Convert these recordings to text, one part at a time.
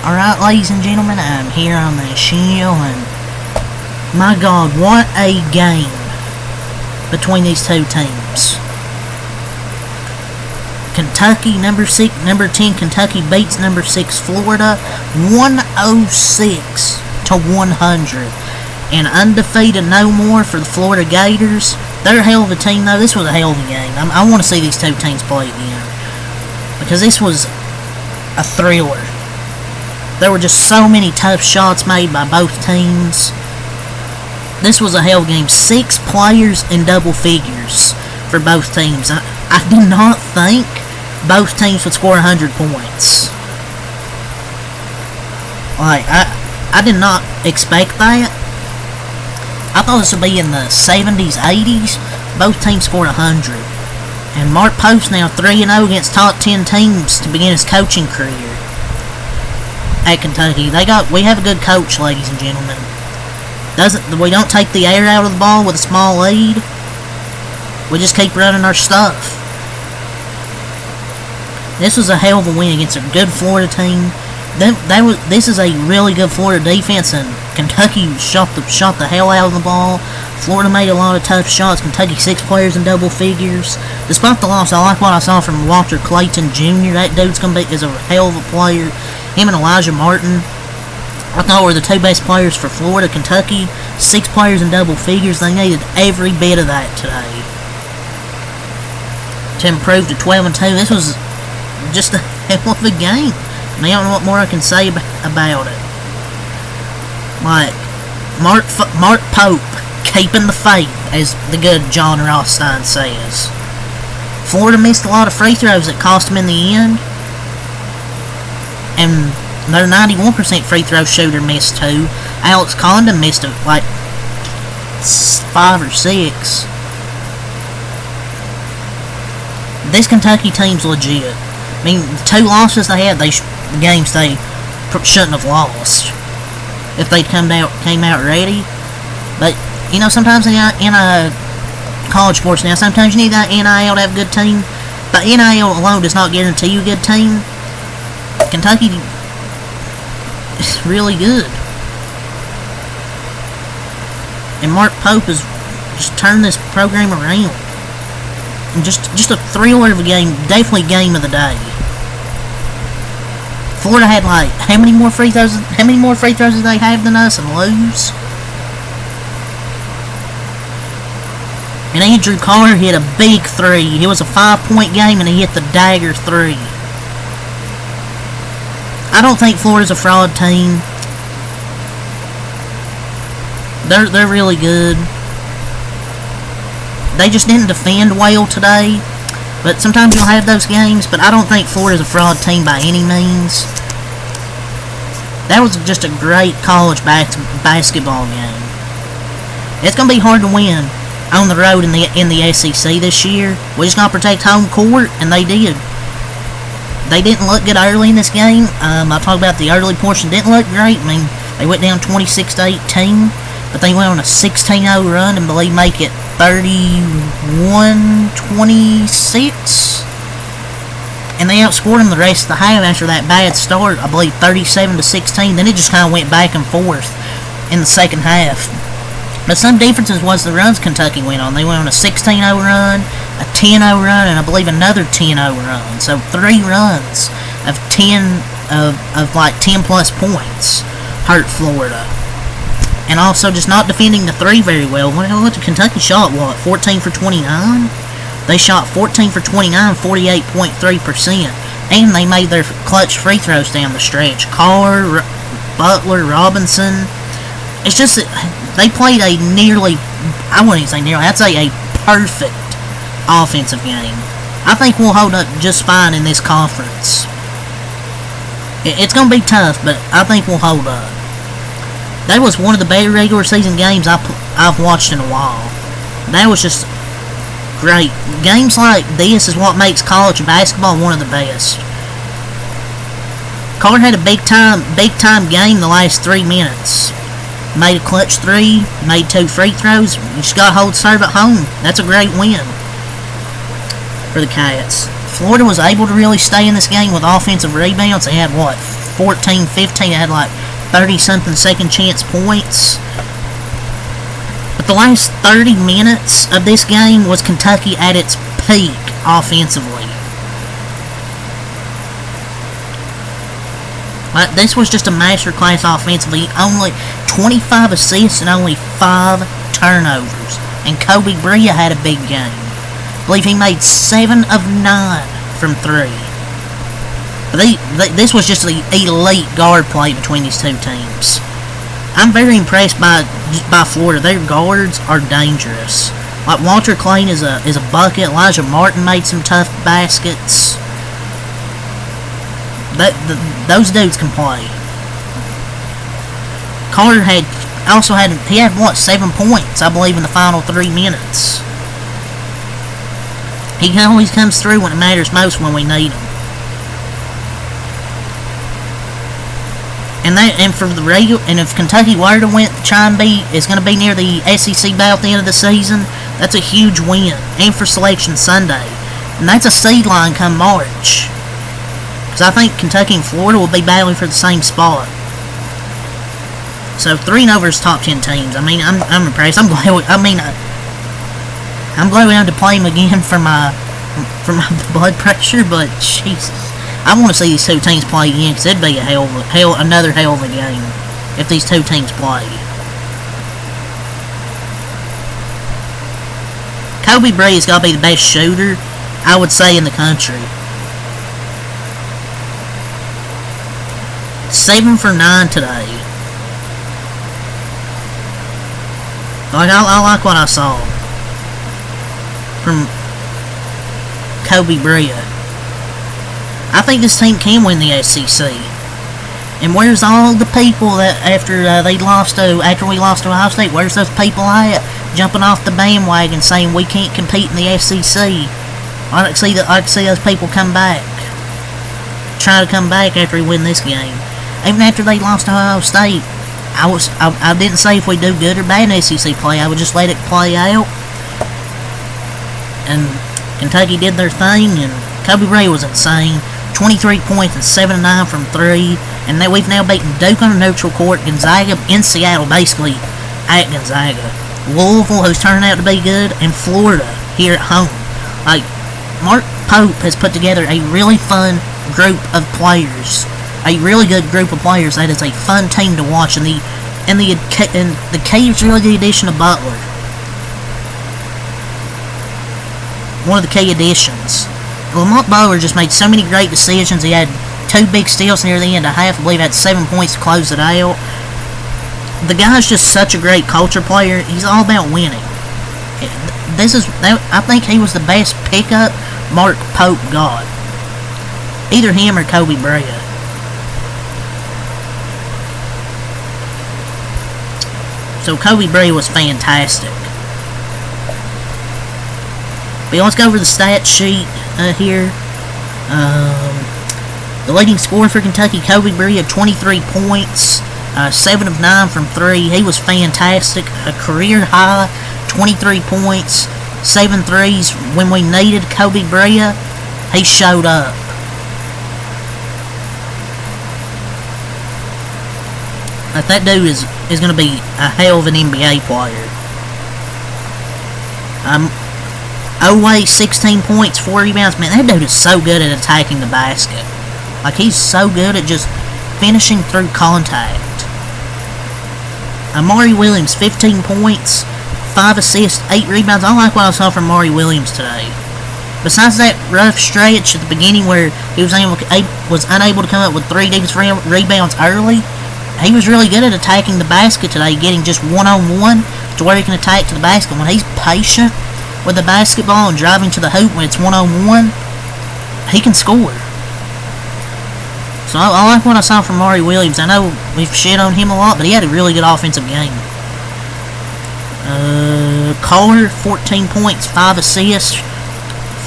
Alright, ladies and gentlemen, I'm here on the show, and my God, what a game between these two teams. Kentucky, number 10 Kentucky beats number 6 Florida 106 to 100. And undefeated no more for the Florida Gators. They're a hell of a team, though. This was a hell of a game. I want to see these two teams play again, because this was a thriller. There were just so many tough shots made by both teams. This was a hell of a game. 6 players in double figures for both teams. I did not think both teams would score 100 points. Like, I did not expect that. I thought this would be in the 70s, 80s. Both teams scored 100. And Mark Pope's now 3-0 against top 10 teams to begin his coaching career at Kentucky. We have a good coach, ladies and gentlemen. We don't take the air out of the ball with a small lead. We just keep running our stuff. This was a hell of a win against a good Florida team. This is a really good Florida defense, and Kentucky shot the hell out of the ball. Florida made a lot of tough shots. Kentucky 6 players in double figures. Despite the loss, I like what I saw from Walter Clayton Jr. That dude's is a hell of a player. Him and Elijah Martin, I thought, were the 2 best players for Florida. Kentucky, 6 players in double figures. They needed every bit of that today to improve to 12-2. This was just a hell of a game. I don't know what more I can say about it. Like, Mark Pope keeping the faith, as the good John Rothstein says. Florida missed a lot of free throws that cost them in the end. And their 91% free throw shooter missed 2. Alex Condon missed like 5 or 6. This Kentucky team's legit. I mean, the 2 losses they had, the games they shouldn't have lost if they'd came out ready. But you know, sometimes in a college sports now, sometimes you need that NIL to have a good team. But NIL alone does not guarantee you a good team. Kentucky is really good, and Mark Pope has just turned this program around. And just a thriller of a game, definitely game of the day. Florida had like how many more free throws did they have than us and lose? And Andrew Carter hit a big 3. It was a 5-point game, and he hit the dagger 3. I don't think Florida's a fraud team. They're really good. They just didn't defend well today. But sometimes you'll have those games. But I don't think Florida's a fraud team by any means. That was just a great college basketball game. It's going to be hard to win on the road in the SEC this year. We're just going to protect home court, and they did. They didn't look good early in this game. I'll talk about the early portion. Didn't look great. I mean, they went down 26-18, but they went on a 16-0 run and make it 31-26. And they outscored them the rest of the half after that bad start. I believe 37-16. Then it just kind of went back and forth in the second half. But some differences was the runs Kentucky went on. They went on a 16-0 run, a 10-0 run, and I believe another 10-0 run. So 3 runs of 10 plus points hurt Florida. And also just not defending the 3 very well. Kentucky shot 14 for 29? They shot 14 for 29, 48.3%. And they made their clutch free throws down the stretch. Carr, Butler, Robinson. It's just that they played a I'd say a perfect offensive game. I think we'll hold up just fine in this conference. It's going to be tough, but I think we'll hold up. That was one of the better regular season games I've watched in a while. That was just great. Games like this is what makes college basketball one of the best. Carter had a big time game the last 3 minutes. Made a clutch 3, made 2 free throws. You just got to hold serve at home. That's a great win for the Cats. Florida was able to really stay in this game with offensive rebounds. They had, 14-15. They had like 30-something second chance points. But the last 30 minutes of this game was Kentucky at its peak offensively. This was just a masterclass offensively. Only 25 assists and only 5 turnovers. And Kobe Brea had a big game. I believe he made 7 of 9 from 3. But this was just the elite guard play between these two teams. I'm very impressed by Florida. Their guards are dangerous. Like Walter Clayton is a bucket. Elijah Martin made some tough baskets. Those dudes can play. Carter had 7 points, I believe, in the final 3 minutes. He always comes through when it matters most, when we need him. And if Kentucky were to is going to be near the SEC battle at the end of the season, that's a huge win. And for Selection Sunday, and that's a seed line come March. Because I think Kentucky and Florida will be battling for the same spot. So 3-0 versus top 10 teams. I mean, I'm impressed. I'm glad we have to play him again for my blood pressure. But Jesus, I want to see these two teams play again, because it'd be another hell of a game if these two teams play. Kobe Brea's got to be the best shooter, I would say, in the country. 7 for 9 today. I like what I saw from Kobe Brea. I think this team can win the SEC. And where's all the people that after we lost to Ohio State? Where's those people at, jumping off the bandwagon saying we can't compete in the SEC? I like to see those people come back, try to come back after we win this game. Even after they lost to Ohio State, I didn't say if we do good or bad in SEC play. I would just let it play out. And Kentucky did their thing, and Kobe Brea was insane. 23 points and 7 of 9 from 3. And we've now beaten Duke on a neutral court, Gonzaga in Seattle, basically at Gonzaga, Louisville, who's turning out to be good, and Florida here at home. Like, Mark Pope has put together a really fun group of players. A really good group of players. That is a fun team to watch, and the key is really the addition of Butler. One of the key additions. Lamont Butler just made so many great decisions. He had 2 big steals near the end of half. I believe had 7 points to close it out. The guy's just such a great culture player. He's all about winning. I think he was the best pickup Mark Pope got. Either him or Kobe Brea. So Kobe Brea was fantastic. But let's go over the stat sheet here. The leading scorer for Kentucky, Kobe Brea, 23 points, 7 of 9 from 3. He was fantastic. A career high, 23 points, 7 threes. When we needed Kobe Brea, he showed up. That dude is going to be a hell of an NBA player. Oway, 16 points, 4 rebounds. Man, that dude is so good at attacking the basket. Like, he's so good at just finishing through contact. Amari Williams, 15 points, 5 assists, 8 rebounds. I like what I saw from Amari Williams today. Besides that rough stretch at the beginning where he was unable to come up with 3 defensive rebounds early, he was really good at attacking the basket today, getting just one-on-one to where he can attack to the basket. When he's patient with the basketball and driving to the hoop when it's one-on-one, he can score. So I like what I saw from Amari Williams. I know we've shit on him a lot, but he had a really good offensive game. Carter, 14 points, 5 assists,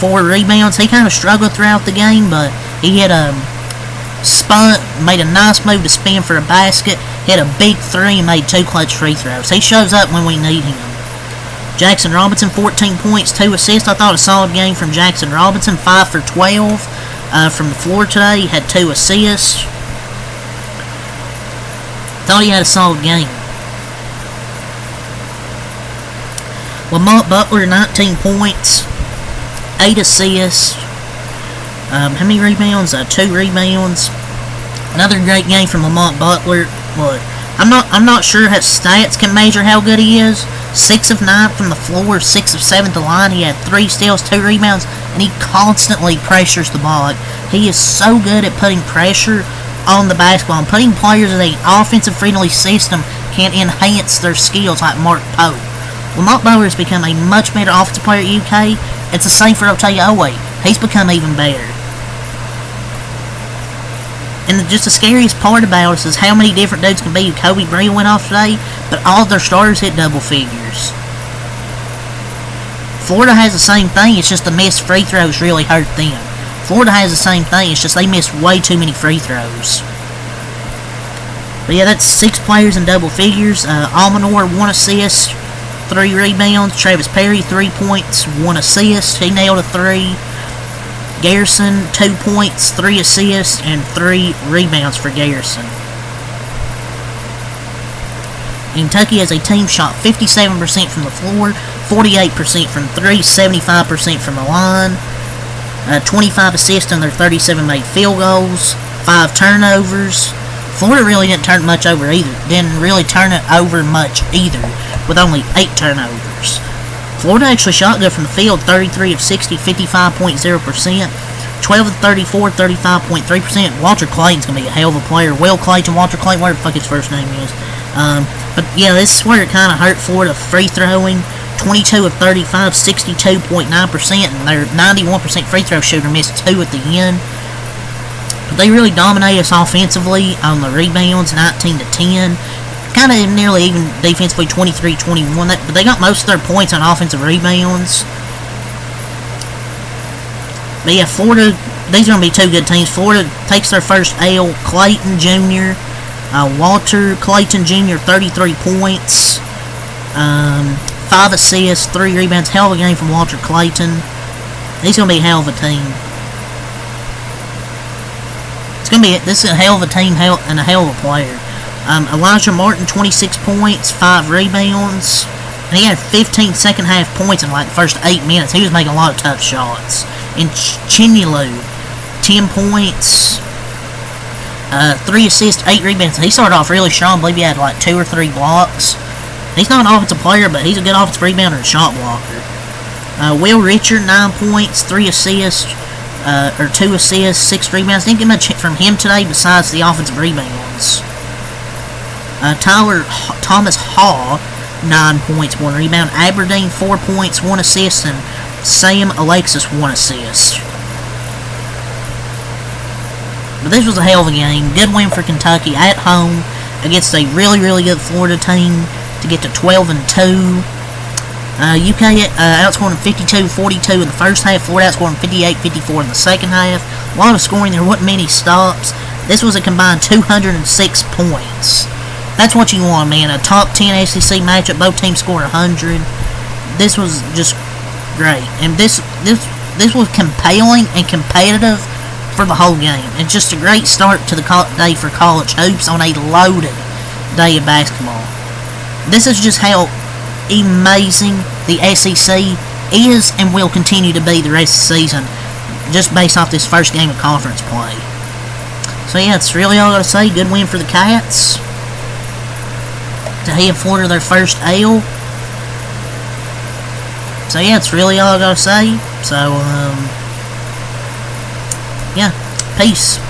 4 rebounds. He kind of struggled throughout the game, but he had a spun, made a nice move to spin for a basket, hit a big 3, and made 2 clutch free throws. He shows up when we need him. Jackson Robinson, 14 points, 2 assists. I thought a solid game from Jackson Robinson, 5 for 12 from the floor today. He had 2 assists. Thought he had a solid game. Lamont Butler, 19 points, 8 assists. How many rebounds? 2 rebounds. Another great game from Lamont Butler. Look, I'm not sure his stats can measure how good he is. 6 of 9 from the floor, 6 of 7 at the line. He had 3 steals, 2 rebounds, and he constantly pressures the ball. He is so good at putting pressure on the basketball and putting players in an offensive-friendly system can enhance their skills, like Mark Pope. Lamont Butler has become a much better offensive player at UK. It's the same for Otaowe. He's become even better. And just the scariest part about it is how many different dudes can be. Kobe Bryant went off today, but all of their starters hit double figures. Florida has the same thing, it's just the missed free throws really hurt them. Florida has the same thing, it's just they missed way too many free throws. But yeah, that's 6 players in double figures. Almanor, 1 assist, 3 rebounds. Travis Perry, 3 points, 1 assist. He nailed a 3. Garrison, 2 points, 3 assists, and 3 rebounds for Garrison. Kentucky as a team shot 57% from the floor, 48% from 3, 75% from the line, 25 assists on their 37 made field goals, 5 turnovers. Florida really didn't turn much over either. Didn't really turn it over much either, with only 8 turnovers. Florida actually shot good from the field, 33 of 60, 55.0%. 12 of 34, 35.3%. Walter Clayton's going to be a hell of a player. Will Clayton, Walter Clayton, whatever the fuck his first name is. But yeah, this is where it kind of hurt Florida free throwing. 22 of 35, 62.9%, and their 91% free throw shooter missed 2 at the end. But they really dominated us offensively on the rebounds, 19 to 10. Kind of nearly even defensively, 23-21. But they got most of their points on offensive rebounds. But yeah, Florida, these are going to be 2 good teams. Florida takes their first L. Clayton Jr., Walter Clayton Jr., 33 points, 5 assists, 3 rebounds. Hell of a game from Walter Clayton. He's going to be a hell of a team. This is a hell of a team and a hell of a player. Elijah Martin, 26 points, 5 rebounds, and he had 15 second half points in like the first 8 minutes. He was making a lot of tough shots. And Chinyalu, 10 points, 3 assists, 8 rebounds. He started off really strong. I believe he had like 2 or 3 blocks. He's not an offensive player, but he's a good offensive rebounder and shot blocker. Will Richard, 9 points, 3 assists, or 2 assists, 6 rebounds. Didn't get much from him today besides the offensive rebounds. Thomas Haw, 9 points, 1 rebound. Aberdeen, 4 points, 1 assist, and Sam Alexis, 1 assist. But this was a hell of a game. Good win for Kentucky at home against a really, really good Florida team to get to 12-2. UK outscored them 52-42 in the first half. Florida outscored them 58-54 in the second half. A lot of scoring. There wasn't many stops. This was a combined 206 points. That's what you want, man. A top 10 SEC matchup. Both teams scored 100. This was just great. And this was compelling and competitive for the whole game. It's just a great start to the day for college hoops on a loaded day of basketball. This is just how amazing the SEC is and will continue to be the rest of the season, just based off this first game of conference play. So yeah, that's really all I gotta say. Good win for the Cats to hand Florida their first L. So yeah, that's really all I gotta say. So yeah, peace.